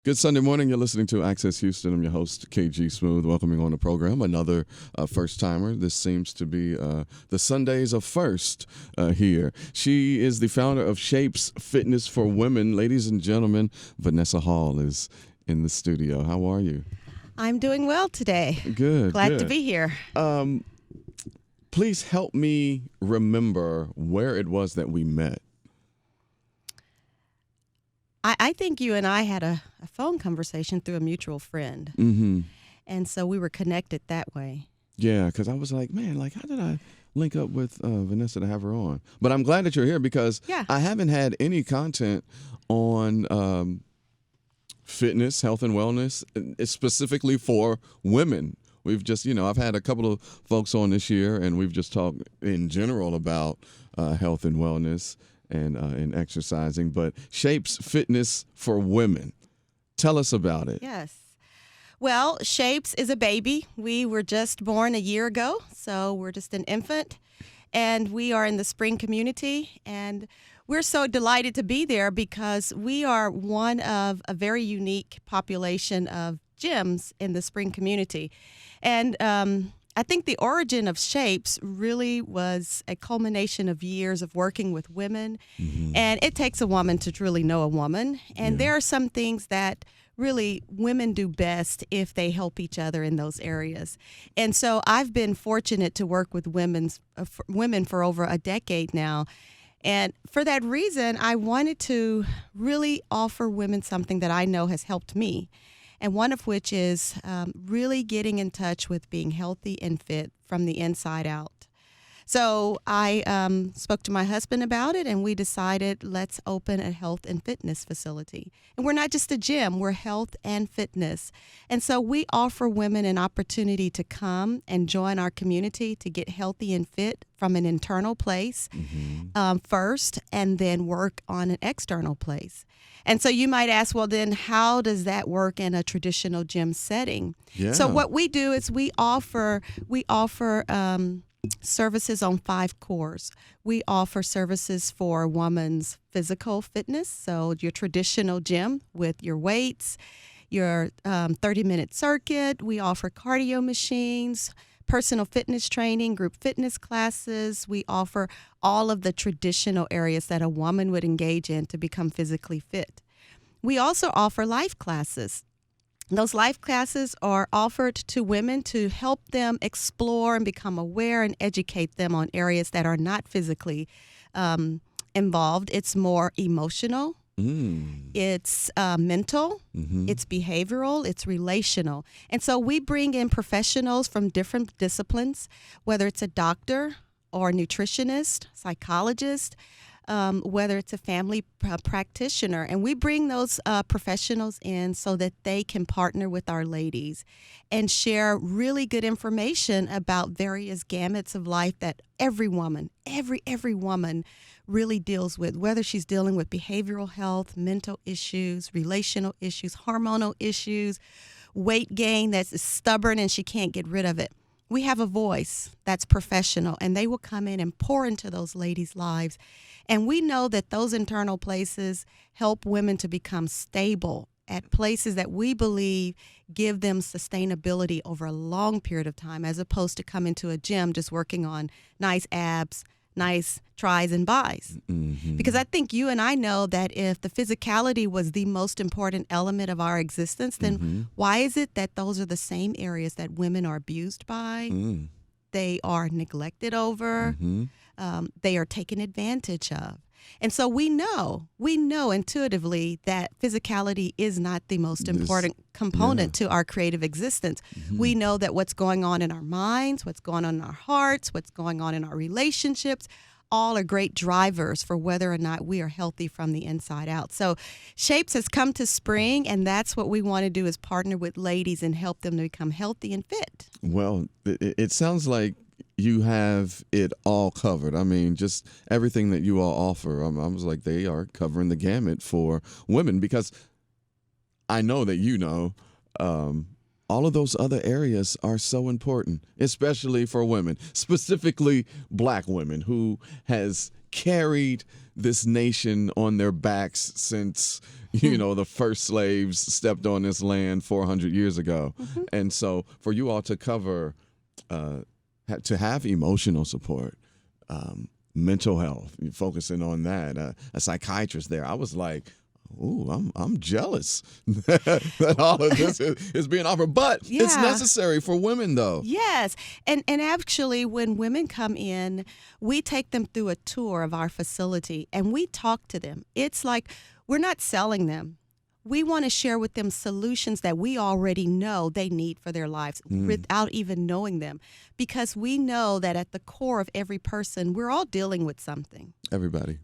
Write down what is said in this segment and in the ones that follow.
Good Sunday morning. You're listening to Access Houston. I'm your host, KG Smooth, welcoming on the program another first-timer. This seems to be the Sundays of first here. She is the founder of Shapes Fitness for Women. Ladies and gentlemen, Vanessa Hall is in the studio. How are you? I'm doing well today. Good. Glad good. to be here. Please help me remember where it was that we met. I think you and I had a phone conversation through a mutual friend. Mm-hmm. And so we were connected that way. Yeah, because I was like, man, how did I link up with Vanessa to have her on? But I'm glad that you're here because I haven't had any content on fitness, health, and wellness, specifically for women. We've just, I've had a couple of folks on this year, and we've just talked in general about health and wellness and exercising. But Shapes Fitness for Women. Tell us about it. Yes. Well, Shapes is a baby. We were just born a year ago, so we're just an infant. And we are in the spring community, and we're so delighted to be there because we are one of a very unique population of gyms in the spring community. And I think the origin of Shapes really was a culmination of years of working with women. Mm-hmm. And it takes a woman to truly know a woman. And there are some things that really women do best if they help each other in those areas. And so I've been fortunate to work with women for over a decade now. And for that reason, I wanted to really offer women something that I know has helped me. And one of which is really getting in touch with being healthy and fit from the inside out. So I spoke to my husband about it, and we decided let's open a health and fitness facility. And we're not just a gym, we're health and fitness. And so we offer women an opportunity to come and join our community to get healthy and fit from an internal place first, and then work on an external place. And so you might ask, well, then how does that work in a traditional gym setting? Yeah. So what we do is we offer services on 5 cores. We offer services for woman's physical fitness, so your traditional gym with your weights, your 30-minute circuit. We offer cardio machines, personal fitness training, group fitness classes. We offer all of the traditional areas that a woman would engage in to become physically fit. We also offer life classes. Those life classes are offered to women to help them explore and become aware and educate them on areas that are not physically involved. It's more emotional. It's mental, it's behavioral, it's relational. And so we bring in professionals from different disciplines, whether it's a doctor or a nutritionist, psychologist, whether it's a family practitioner. And we bring those professionals in so that they can partner with our ladies and share really good information about various gamuts of life that every woman, every woman really deals with, whether she's dealing with behavioral health, mental issues, relational issues, hormonal issues, weight gain that's stubborn and she can't get rid of it. We have a voice that's professional, and they will come in and pour into those ladies' lives. And we know that those internal places help women to become stable at places that we believe give them sustainability over a long period of time, as opposed to coming to a gym just working on nice abs, nice tries and buys. Because I think you and I know that if the physicality was the most important element of our existence, then why is it that those are the same areas that women are abused by, they are neglected over, they are taken advantage of? And so we know intuitively that physicality is not the most important component to our creative existence. We know that what's going on in our minds, what's going on in our hearts, what's going on in our relationships, all are great drivers for whether or not we are healthy from the inside out. So Shapes has come to spring, and that's what we want to do, is partner with ladies and help them to become healthy and fit. Well, it sounds like you have it all covered. I mean, just everything that you all offer. I was like, they are covering the gamut for women, because I know that all of those other areas are so important, especially for women, specifically Black women, who has carried this nation on their backs since, the first slaves stepped on this land 400 years ago. Mm-hmm. And so for you all to cover, to have emotional support, mental health, focusing on that, a psychiatrist there, I was like, ooh, I'm jealous that all of this is being offered. But it's necessary for women, though. Yes. And actually, when women come in, we take them through a tour of our facility, and we talk to them. It's like we're not selling them. We want to share with them solutions that we already know they need for their lives without even knowing them. Because we know that at the core of every person, we're all dealing with something.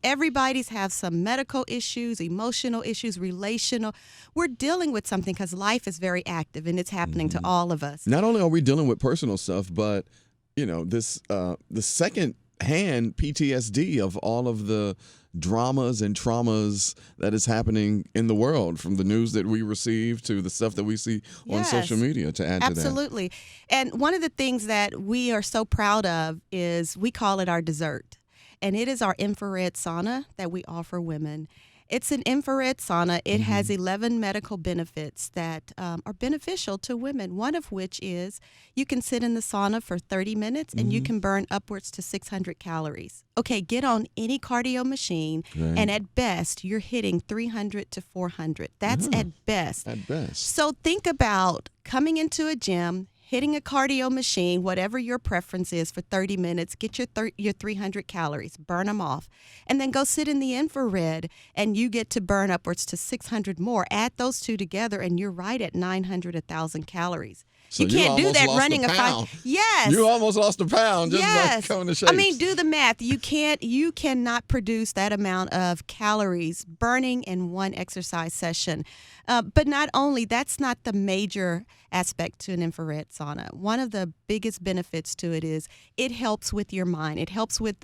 Everybody's have some medical issues, emotional issues, relational. We're dealing with something because life is very active and it's happening to all of us. Not only are we dealing with personal stuff, but, this the second hand PTSD of all of the dramas and traumas that is happening in the world, from the news that we receive to the stuff that we see on social media, to add to that. Absolutely. And one of the things that we are so proud of is we call it our dessert. And it is our infrared sauna that we offer women. It's an infrared sauna. It has 11 medical benefits that are beneficial to women, one of which is you can sit in the sauna for 30 minutes and you can burn upwards to 600 calories. Okay, get on any cardio machine, and at best, you're hitting 300 to 400. That's at best. At best. So think about coming into a gym, hitting a cardio machine, whatever your preference is, for 30 minutes, get your 300 calories, burn them off, and then go sit in the infrared, and you get to burn upwards to 600 more. Add those two together, and you're right at 900, 1,000 calories. So you can't do that running a pound. Yes. You almost lost a pound just by coming to shapes. I mean, do the math. You cannot produce that amount of calories burning in one exercise session. But not only, that's not the major aspect to an infrared sauna. One of the biggest benefits to it is it helps with your mind. It helps with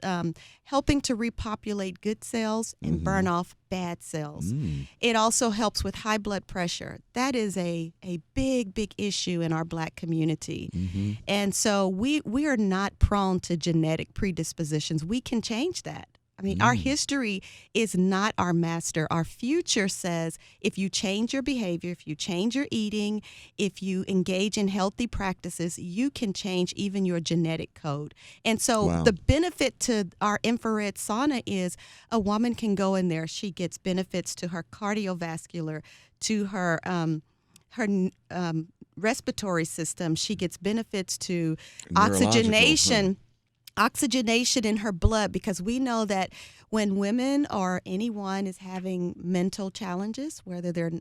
helping to repopulate good cells and burn off bad cells. It also helps with high blood pressure. That is a big, big issue in our Black community. And so we are not prone to genetic predispositions. We can change that. I mean, our history is not our master. Our future says if you change your behavior, if you change your eating, if you engage in healthy practices, you can change even your genetic code. And so the benefit to our infrared sauna is a woman can go in there. She gets benefits to her cardiovascular, to her respiratory system. She gets benefits to oxygenation in her blood, because we know that when women or anyone is having mental challenges, whether they're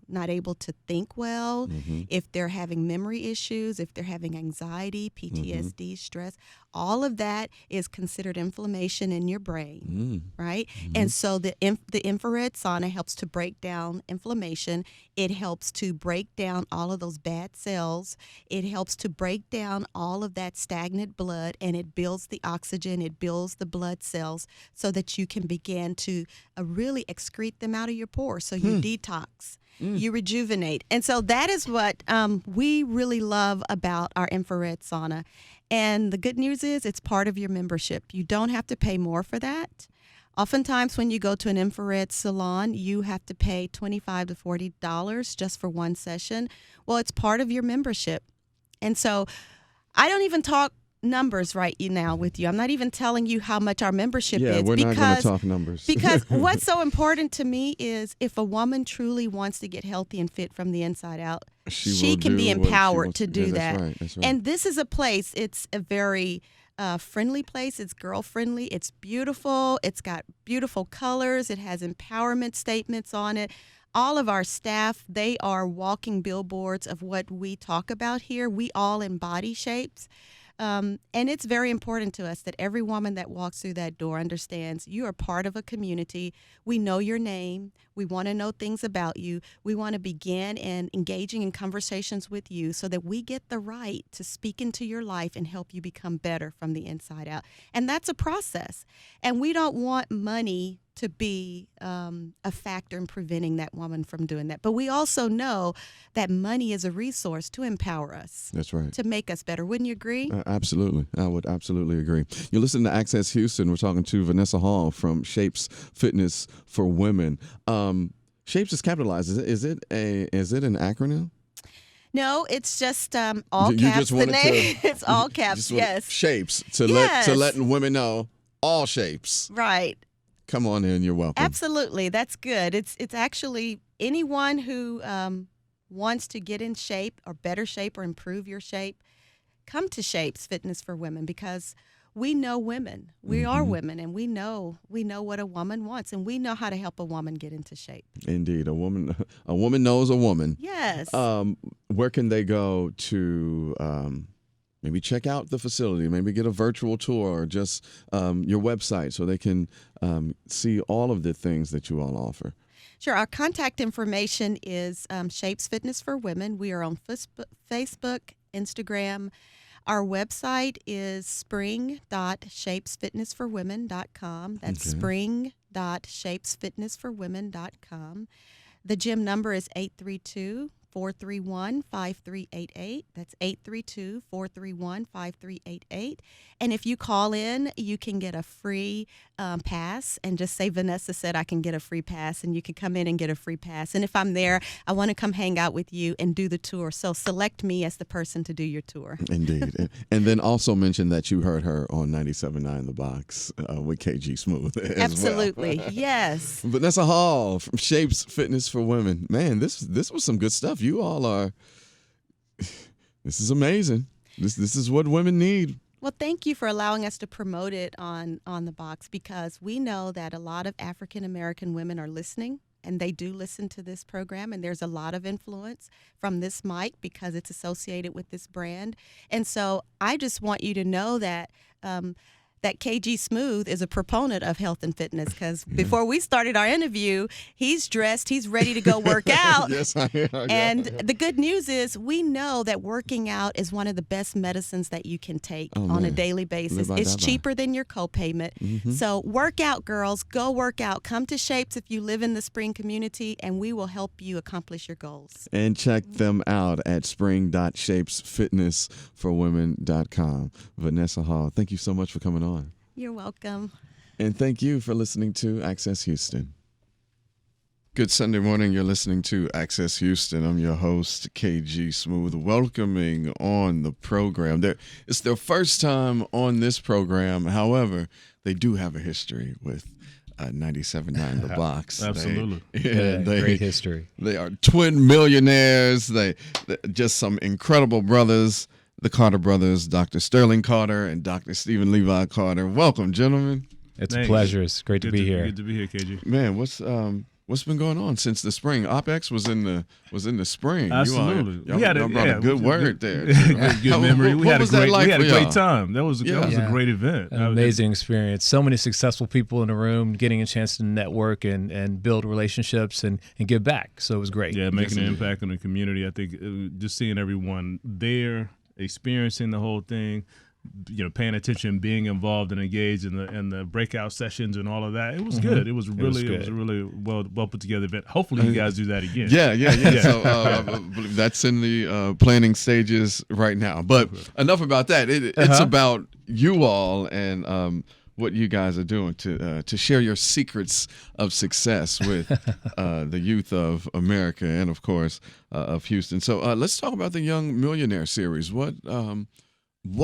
not able to think well, if they're having memory issues, if they're having anxiety, PTSD, stress, all of that is considered inflammation in your brain, right? And so the infrared sauna helps to break down inflammation. It helps to break down all of those bad cells. It helps to break down all of that stagnant blood, and it builds the oxygen, it builds the blood cells so that you can begin to really excrete them out of your pores. So you detox. You rejuvenate. And so that is what we really love about our infrared sauna. And the good news is it's part of your membership. You don't have to pay more for that. Oftentimes when you go to an infrared salon, you have to pay $25 to $40 just for one session. Well, it's part of your membership. And so I don't even talk numbers right now with you. I'm not even telling you how much our membership is. Yeah, we're not going to talk numbers. Because what's so important to me is if a woman truly wants to get healthy and fit from the inside out, she can be empowered to do that. That's right. And this is a place, it's a very friendly place. It's girl friendly. It's beautiful. It's got beautiful colors. It has empowerment statements on it. All of our staff, they are walking billboards of what we talk about here. We all embody shapes. And it's very important to us that every woman that walks through that door understands you are part of a community. We know your name. We want to know things about you. We want to begin and engaging in conversations with you so that we get the right to speak into your life and help you become better from the inside out. And that's a process. And we don't want money to be a factor in preventing that woman from doing that. But we also know that money is a resource to empower us. That's right. To make us better. Wouldn't you agree? Absolutely. I would absolutely agree. You're listening to Access Houston. We're talking to Vanessa Hall from Shapes Fitness for Women. Shapes is capitalized. Is it an acronym? No, it's just all caps. The name it's all caps. Yes. Shapes to letting women know all shapes. Right. Come on in. You're welcome. Absolutely. That's good. It's actually anyone who wants to get in shape or better shape or improve your shape, come to Shapes Fitness for Women, because we know women. We are women, and we know what a woman wants, and we know how to help a woman get into shape. Indeed, a woman knows a woman. Yes. Where can they go to maybe check out the facility, maybe get a virtual tour, or just your website so they can see all of the things that you all offer? Sure. Our contact information is Shapes Fitness for Women. We are on Facebook, Instagram. Our website is spring.shapesfitnessforwomen.com. That's spring.shapesfitnessforwomen.com. The gym number is 832-431-5388. That's 832-431-5388. And if you call in, you can get a free pass, and just say Vanessa said I can get a free pass, and you can come in and get a free pass. And if I'm there, I want to come hang out with you and do the tour. So select me as the person to do your tour. Indeed. And then also mention that you heard her on 97.9 The Box with KG Smooth as Absolutely. Well. Yes. Vanessa Hall from Shapes Fitness for Women. Man, this was some good stuff. You all are, this is amazing. This is what women need. Well, thank you for allowing us to promote it on The Box, because we know that a lot of African-American women are listening, and they do listen to this program, and there's a lot of influence from this mic because it's associated with this brand. And so I just want you to know that that KG Smooth is a proponent of health and fitness, because before we started our interview, he's dressed, he's ready to go work out. Yes, I am. And the good news is we know that working out is one of the best medicines that you can take on a daily basis. It's cheaper than your copayment. So work out, girls. Go work out. Come to Shapes if you live in the Spring community, and we will help you accomplish your goals. And check them out at spring.shapesfitnessforwomen.com. Vanessa Hall, thank you so much for coming on. You're welcome. And thank you for listening to Access Houston. Good Sunday morning. You're listening to Access Houston. I'm your host, KG Smooth, welcoming on the program. It's their first time on this program. However, they do have a history with 97.9 The Box. Absolutely. Great history. They are twin millionaires. They just some incredible brothers. The Carter brothers, Dr. Sterling Carter and Dr. Stephen Levi Carter. Welcome, gentlemen. It's a pleasure. It's great to be here. Good to be here, KG. Man, what's been going on since the spring? OpEx was in the spring. Absolutely. Y'all brought a good word there. Good memory. We had a great time. That was Yeah. a great event. An amazing experience. So many successful people in the room, getting a chance to network and build relationships and give back. So it was great. Yeah, making an impact on the community. I think just seeing everyone there, experiencing the whole thing, paying attention, being involved and engaged in the breakout sessions and all of that. It was good. It was a really well put together event. Hopefully you guys do that again. Yeah. So I believe that's in the planning stages right now. But enough about that. It's about you all and what you guys are doing to share your secrets of success with the youth of America and, of course, of Houston. So let's talk about the Young Millionaire series. What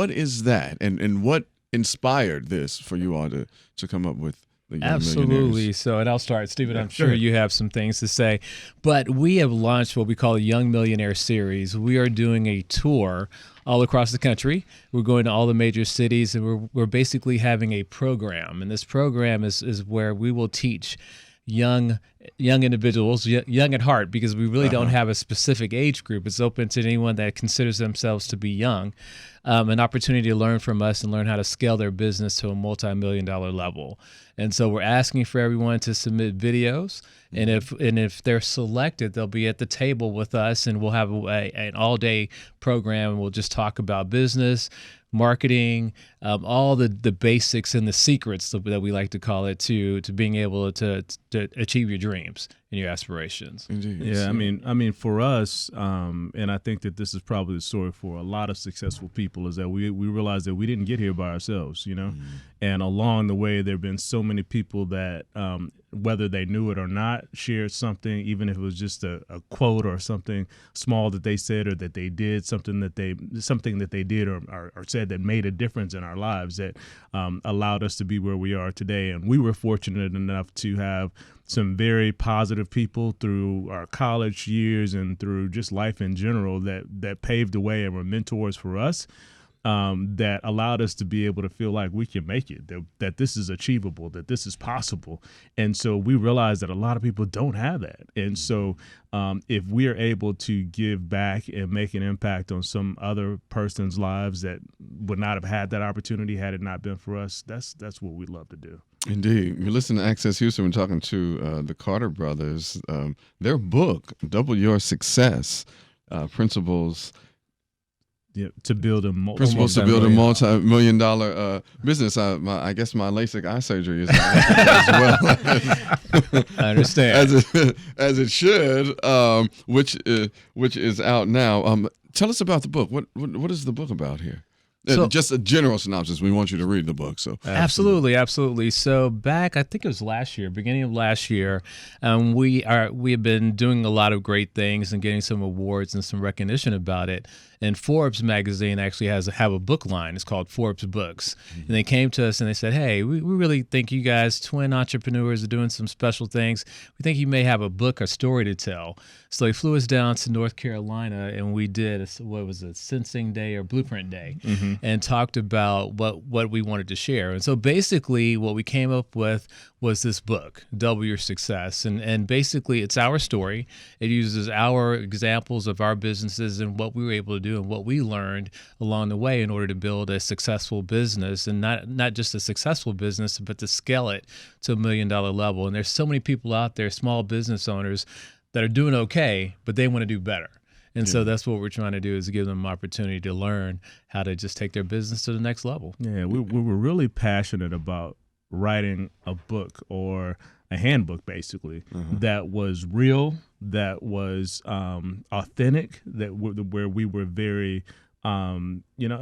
is that, and what inspired this for you all to come up with the Young Absolutely. Millionaires? So, and I'll start, Stephen. I'm sure you have some things to say, but we have launched what we call a Young Millionaire series. We are doing a tour all across the country. We're going to all the major cities, and we're basically having a program. And this program is where we will teach young individuals, young at heart, because we really don't have a specific age group. It's open to anyone that considers themselves to be young, an opportunity to learn from us and learn how to scale their business to a multi-million-dollar level. And so we're asking for everyone to submit videos, and if they're selected, they'll be at the table with us, and we'll have an all-day program. We'll just talk about business. marketing, all the basics and the secrets that we like to call it to being able to achieve your dreams and your aspirations. Indeed. Yeah, I mean, for us, and I think that this is probably the story for a lot of successful people, is that we realized that we didn't get here by ourselves, you know, and along the way there have been so many people that, whether they knew it or not, shared something, even if it was just a quote or something small that they said or that they did, something that they did or said that made a difference in our lives that allowed us to be where we are today. And we were fortunate enough to have some very positive people through our college years and through just life in general that paved the way and were mentors for us, that allowed us to be able to feel like we can make it, that this is achievable, that this is possible. And so we realized that a lot of people don't have that. And so if we are able to give back and make an impact on some other person's lives that would not have had that opportunity had it not been for us, that's what we'd love to do. Indeed. You're listening to Access Houston. We're talking to the Carter brothers. Their book, Double Your Success, Principles to build a multi-million-dollar business. I guess my LASIK eye surgery is as well. I understand. As it should, which is out now. Tell us about the book. What is the book about here? So, just a general synopsis. We want you to read the book. So absolutely. So back, I think it was beginning of last year, we have been doing a lot of great things and getting some awards and some recognition about it. And Forbes magazine actually have a book line. It's called Forbes Books. Mm-hmm. And they came to us and they said, hey, we really think you guys, twin entrepreneurs, are doing some special things. We think you may have a book or story to tell. So they flew us down to North Carolina and we did, Sensing Day or Blueprint Day, and talked about what we wanted to share. And so basically what we came up with was this book, Double Your Success. And basically it's our story. It uses our examples of our businesses and what we were able to do and what we learned along the way in order to build a successful business, and not just a successful business, but to scale it to $1 million level. And there's so many people out there, small business owners, that are doing okay, but they want to do better. And so that's what we're trying to do, is give them an opportunity to learn how to just take their business to the next level. Yeah, we were really passionate about writing a book or a handbook, basically, that was real, that was authentic, where we were very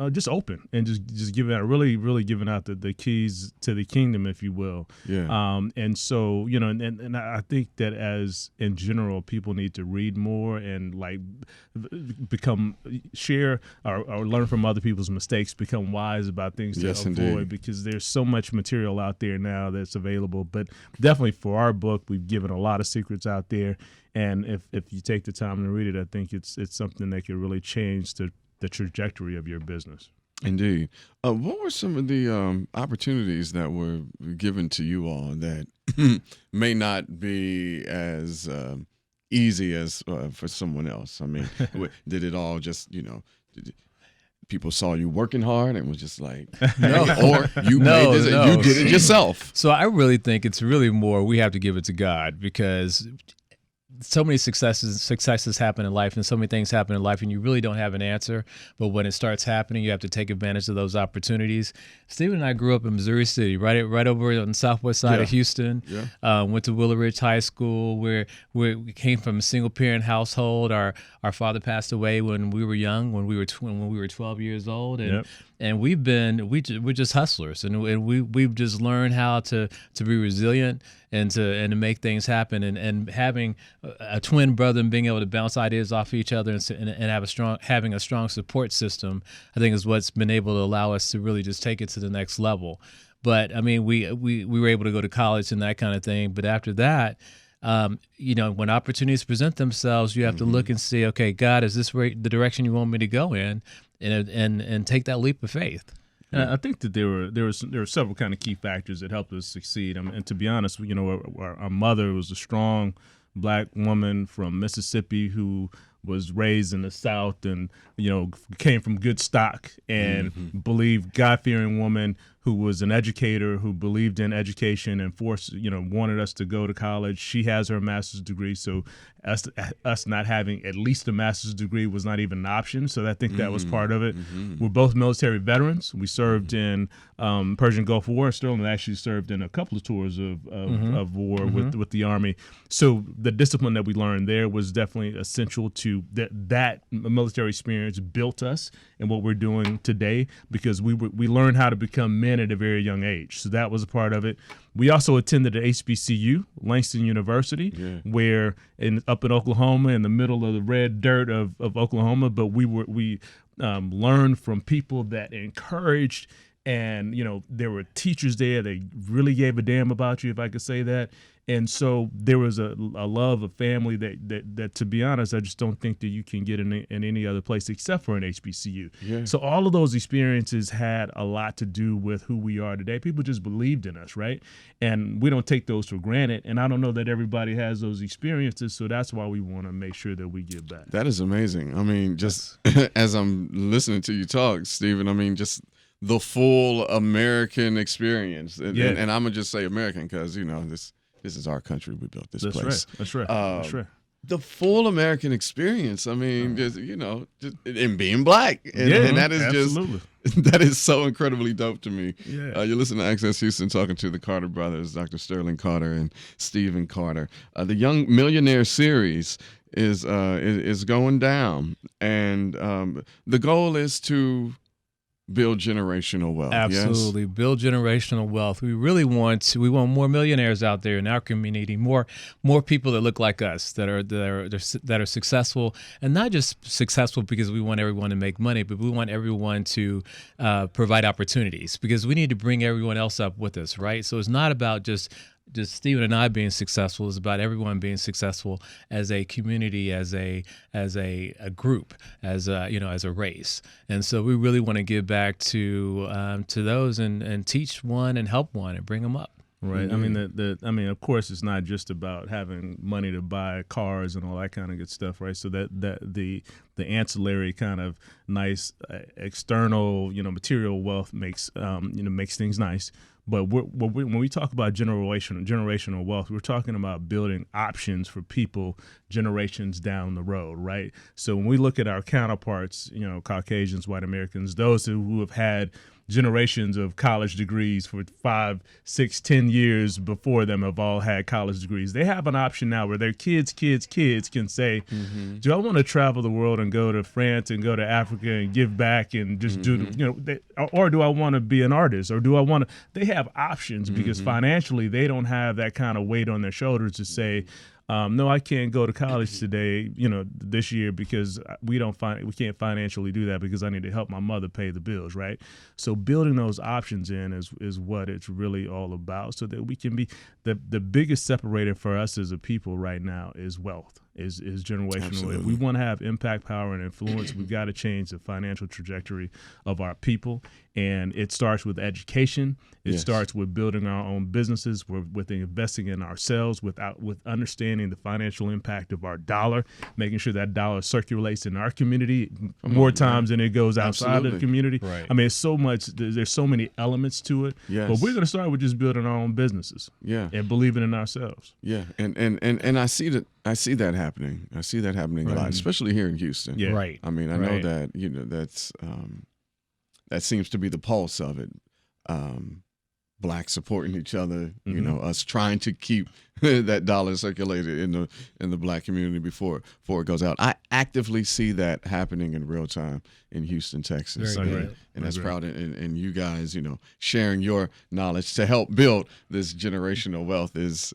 just open and just giving out, really giving out the keys to the kingdom, if you will. Yeah. And so, and I think that as in general, people need to read more and share or learn from other people's mistakes, become wise about things to avoid, indeed. Because there's so much material out there now that's available. But definitely for our book, we've given a lot of secrets out there. And if you take the time to read it, I think it's something that could really change the trajectory of your business. Indeed. What were some of the opportunities that were given to you all that may not be as easy as for someone else? I mean, did it all just, people saw you working hard and was just like, no, or you made this, you did it yourself? So I really think it's really more, we have to give it to God, because so many successes happen in life, and so many things happen in life, and you really don't have an answer. But when it starts happening, you have to take advantage of those opportunities. Stephen and I grew up in Missouri City, right over on the southwest side of Houston. Yeah. Went to Willow Ridge High School, where we came from a single parent household. Our father passed away when we were young, when we were 12 years old, and we're just hustlers, and we've just learned how to be resilient and to make things happen, and having a twin brother and being able to bounce ideas off each other and having a strong support system, I think is what's been able to allow us to really just take it to the next level. But I mean, we were able to go to college and that kind of thing. But after that, when opportunities present themselves, you have to look and see, okay, God, is this the direction you want me to go in, and take that leap of faith. And I think that there were several kind of key factors that helped us succeed. And to be honest, our mother was a strong Black woman from Mississippi who was raised in the South and, came from good stock and believed God-fearing woman who was an educator, who believed in education and wanted us to go to college. She has her master's degree, so us not having at least a master's degree was not even an option. So I think that was part of it. We're both military veterans. We served in Persian Gulf War. Sterling actually served in a couple of tours of war with the Army. So the discipline that we learned there was definitely essential to that military experience built us and what we're doing today, because we learned how to become men at a very young age. So that was a part of it. We also attended the HBCU, Langston University, where up in Oklahoma, in the middle of the red dirt of Oklahoma. But we learned from people that encouraged, and there were teachers there that really gave a damn about you, if I could say that. And so there was a love of family that, to be honest, I just don't think that you can get in any other place except for an HBCU. Yeah. So all of those experiences had a lot to do with who we are today. People just believed in us, right? And we don't take those for granted. And I don't know that everybody has those experiences, so that's why we want to make sure that we give back. That is amazing. I mean, just as I'm listening to you talk, Stephen, I mean, just the full American experience. And I'm going to just say American because, this is our country. We built this place. That's right. The full American experience. I mean, just and being black, and that is absolutely. That is so incredibly dope to me. Yeah. You listen to Access Houston talking to the Carter brothers, Dr. Sterling Carter and Stephen Carter. The Young Millionaire series is going down, and the goal is to build generational wealth. Absolutely. Yes? Build generational wealth. We want more millionaires out there in our community, more people that look like us, that are successful, and not just successful because we want everyone to make money, but we want everyone to provide opportunities, because we need to bring everyone else up with us, right? So it's not about just Stephen and I being successful. Is about everyone being successful as a community, as a group, as a race. And so we really want to give back to those and teach one and help one and bring them up. Right. Mm-hmm. I mean, of course, it's not just about having money to buy cars and all that kind of good stuff, right? So that the ancillary kind of nice external, material wealth makes things nice. But when we talk about generational wealth, we're talking about building options for people generations down the road, right? So when we look at our counterparts, Caucasians, white Americans, those who have had generations of college degrees for 5, 6, 10 years before them have all had college degrees. They have an option now where their kids can say, do I want to travel the world and go to France and go to Africa and give back and just or do I want to be an artist, or do I want to? They have options because financially they don't have that kind of weight on their shoulders to say, no, I can't go to college today, this year, because we can't financially do that because I need to help my mother pay the bills, right? So building those options in is what it's really all about, so that we can be the biggest separator for us as a people right now is wealth. Is generational. Absolutely. If we want to have impact, power, and influence, we've got to change the financial trajectory of our people. And it starts with education. It starts with building our own businesses, with investing in ourselves, with understanding the financial impact of our dollar, making sure that dollar circulates in our community more times than it goes outside of the community. Right. I mean, it's so much. There's so many elements to it. Yes. But we're going to start with just building our own businesses. Yeah. And believing in ourselves. Yeah. And I see that. I see that happening. I see that happening a lot, especially here in Houston. Yeah. Right. I mean, I know that that's that seems to be the pulse of it. Blacks supporting each other. Us trying to keep that dollar circulated in the black community before it goes out. I actively see that happening in real time in Houston, Texas. Very good. And that's proud and you guys, sharing your knowledge to help build this generational wealth it's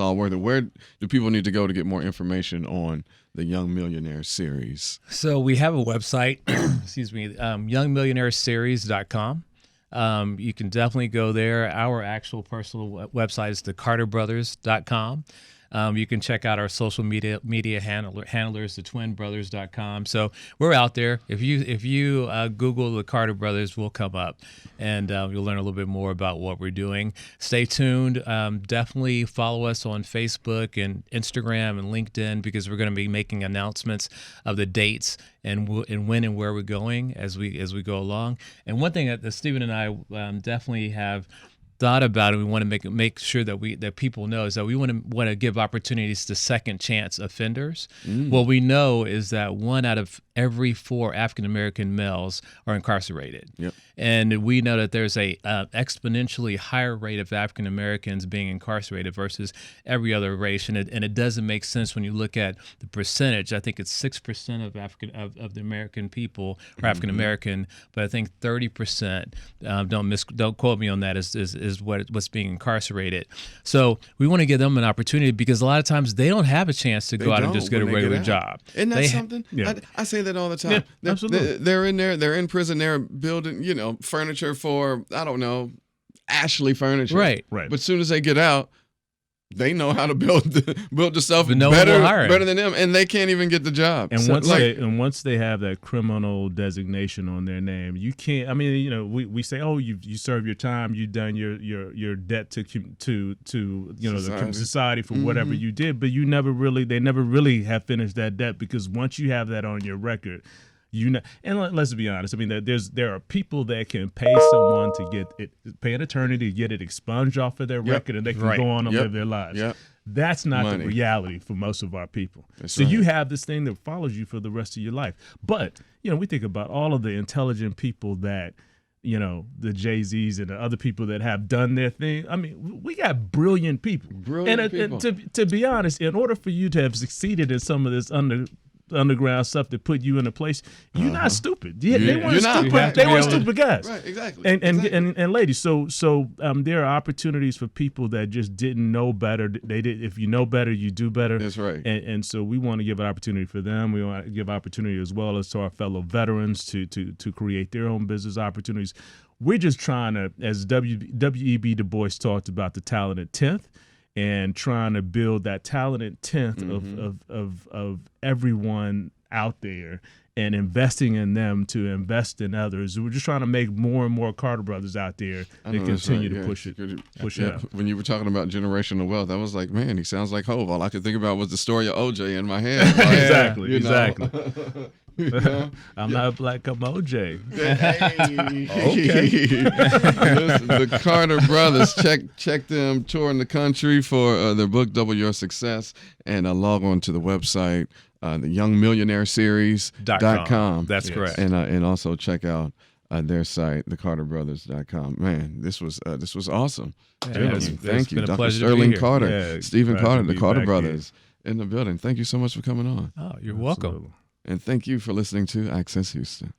all worth it. Where do people need to go to get more information on the Young Millionaire series? So we have a website, excuse me, youngmillionaireseries.com. You can definitely go there. Our actual personal website is thecarterbrothers.com. You can check out our social media handlers, thetwinbrothers.com. So we're out there. If you Google the Carter Brothers, we'll come up, and you'll learn a little bit more about what we're doing. Stay tuned. Definitely follow us on Facebook and Instagram and LinkedIn, because we're going to be making announcements of the dates and when and where we're going as we go along. And one thing that Stephen and I definitely have thought about, and we want to make sure that people know, is that we want to give opportunities to second chance offenders. What we know is that 1 out of every 4 African American males are incarcerated. Yep. And we know that there's a exponentially higher rate of African Americans being incarcerated versus every other race, and it doesn't make sense when you look at the percentage. I think it's 6% of the American people are African American, but I think 30%. Don't quote me on that. Is what's being incarcerated. So we want to give them an opportunity, because a lot of times they don't have a chance to go out and just get a regular job. Isn't that something? Yeah. I say that all the time. Yeah, absolutely. They're in there. They're in prison. They're building, furniture for, I don't know, Ashley furniture. Right. But as soon as they get out, they know how to build the stuff But no one will hire better than them, and they can't even get the job. And So, once they have that criminal designation on their name, you can't. I mean, we say, oh, you serve your time, you've done your debt to the society for whatever you did, but they never really have finished that debt, because once you have that on your record. And let's be honest. I mean, there are people that can pay someone to pay an attorney to get it expunged off of their record, and they can go on and live their lives. Yep. That's not the reality for most of our people. So you have this thing that follows you for the rest of your life. But we think about all of the intelligent people that the Jay-Z's and the other people that have done their thing. I mean, we got brilliant people. And to be honest, in order for you to have succeeded in some of this underground stuff that put you in a place, you're not stupid. They weren't stupid. They weren't stupid guys. Right, exactly. And ladies, so there are opportunities for people that just didn't know better. If you know better, you do better. That's right. And so we want to give an opportunity for them. We want to give opportunity as well as to our fellow veterans to create their own business opportunities. We're just trying to, as W.E.B. Du Bois talked about, the talented 10th, and trying to build that talented 10th of everyone out there, and investing in them to invest in others. We're just trying to make more and more Carter Brothers out there that continue to push it out. When you were talking about generational wealth, I was like, man, he sounds like Hov. All I could think about was the story of OJ in my head. Like, Exactly. I'm not black, I'm OJ. Listen, the Carter Brothers, check them touring the country for their book Double Your Success, and log on to the website, the Young Millionaire Series.com. That's correct. And also check out their site, thecarterbrothers.com. Man, this was awesome. Thank you, Dr. Sterling Carter, Stephen Carter, the Carter Brothers in the building. Thank you so much for coming on. Oh, you're welcome. And thank you for listening to Access Houston.